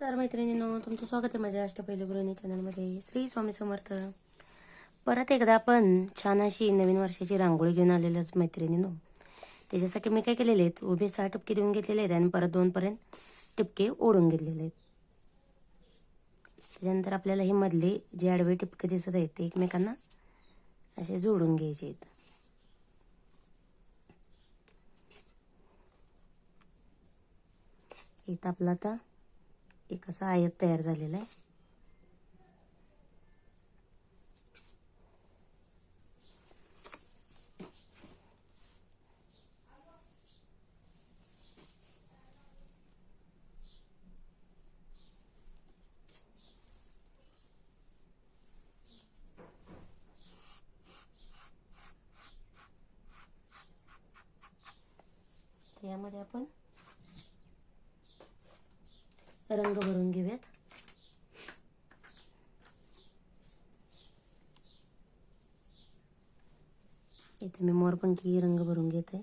तर मैत्रिणींनो, तुमचं स्वागत आहे माझ्या अष्टपैलू गृहिणी चॅनलमध्ये. श्री स्वामी समर्थ. परत एकदा आपण छान अशी नवीन वर्षाची रांगोळी घेऊन आलेलो मैत्रिणींनो. त्याच्यासाठी मी काय केलेले आहेत, उभे 6 टिपके देऊन घेतलेले आहेत आणि परत 2 पर्यंत टिपके ओढून घेतलेले आहेत. त्याच्यानंतर आपल्याला हे मधले जे आडवे टिपके दिसत आहेत ते एकमेकांना असे जोडून घ्यायचे आहेत. इथं आपला आता एक असा आयत तयार झालेला आहे. यामध्ये आपण रंग भरून घेऊयात. इथे मी मोरपंखी रंग भरून घेत आहे.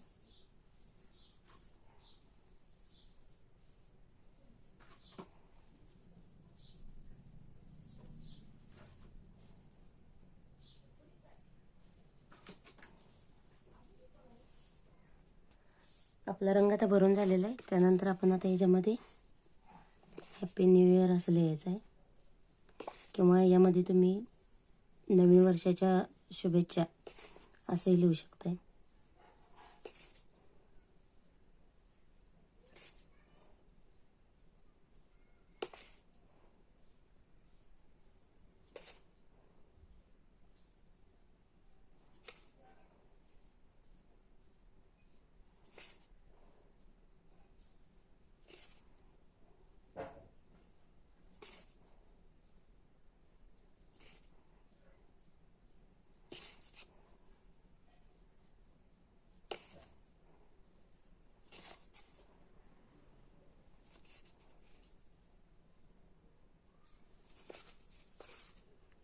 आपला रंग आता भरून झालेला आहे. त्यानंतर आपण आता याच्यामध्ये हॅपी न्यू इयर असं लिहायचं आहे, किंवा यामध्ये तुम्ही नवीन वर्षाच्या शुभेच्छा असंही लिहू शकताय.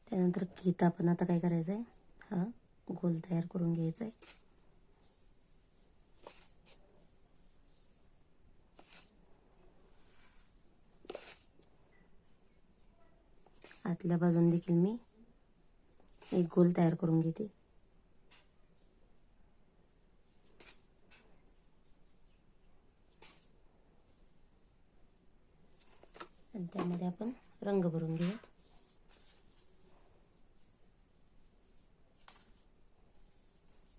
त्यानंतर गीता आपण आता काय करायचं आहे, हा गोल तयार करून घ्यायचा आहे. आतल्या बाजून देखील मी एक गोल तयार करून घेते. आणि त्यामध्ये आपण रंग भरून घेऊयात.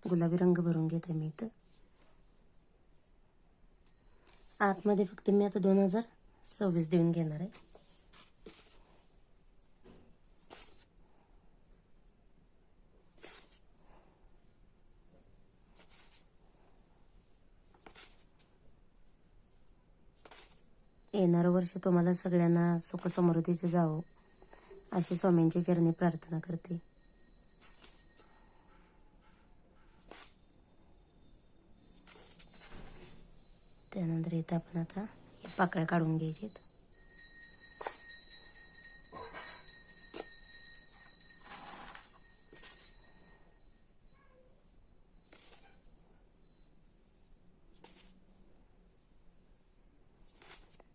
गुलाबी रंग भरून घेते मी इथं. आतमध्ये फक्त मी आता 2026 देऊन घेणार आहे. येणारं वर्ष तुम्हाला सगळ्यांना सुख समृद्धीचे जावो अशी स्वामींच्या चरणी प्रार्थना करते. त्यानंतर इथं आपण आता हे पाकळ्या काढून घ्यायच्यात.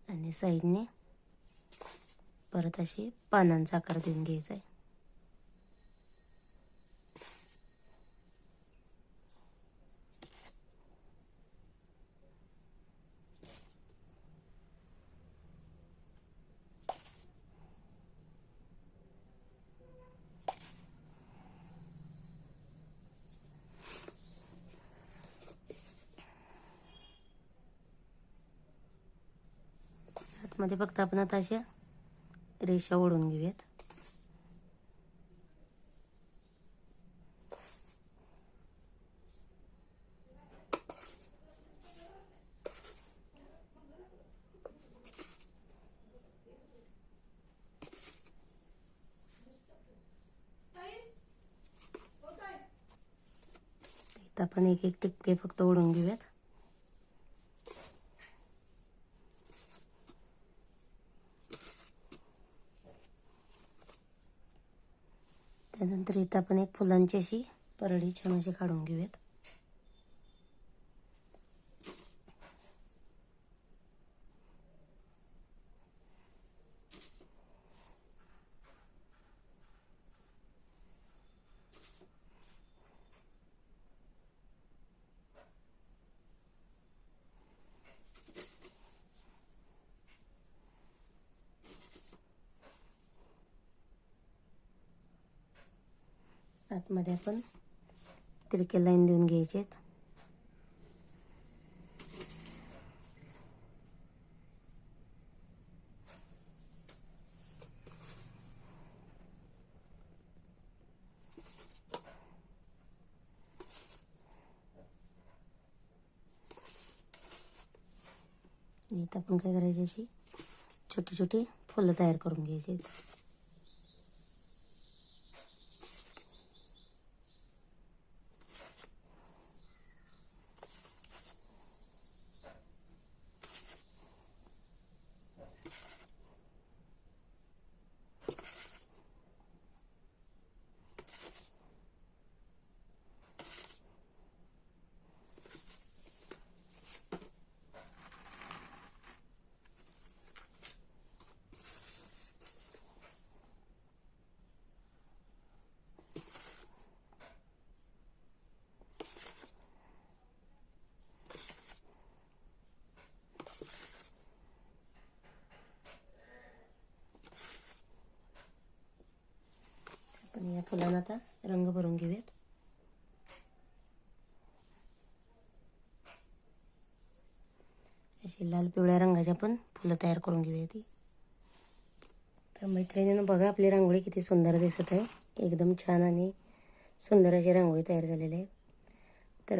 आणि साईडने परत अशी पानांचा आकार देऊन घ्यायचा आहे. आतमध्ये फक्त आपण आता अशा रेषा ओढून घेऊयात. इथं आपण एक एक टिपके फक्त ओढून घेऊयात. त्यानंतर इथं आपण एक फुलांची अशी परडी छान अशी काढून घेऊयात. आतमध्ये आपण तिरके लाईन देऊन घ्यायचे. इथं आपण काय करायची, अशी छोटी छोटी फुलं तयार करून घ्यायची. आपण या फुलांना आता रंग भरून घेऊयात. अशी लाल पिवळ्या रंगाची आपण फुलं तयार करून घेऊया ती. तर मैत्रिणींनो बघा, आपली रांगोळी किती सुंदर दिसत आहे. एकदम छान आणि सुंदर अशी रांगोळी तयार झालेली आहे. तर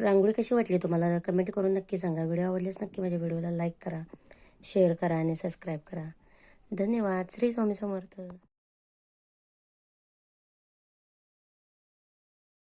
रांगोळी कशी वाटली तुम्हाला कमेंट करून नक्की सांगा. व्हिडिओ आवडल्यास नक्की माझ्या व्हिडिओला लाईक करा, शेअर करा आणि सबस्क्राईब करा. धन्यवाद. श्री स्वामी समर्थ.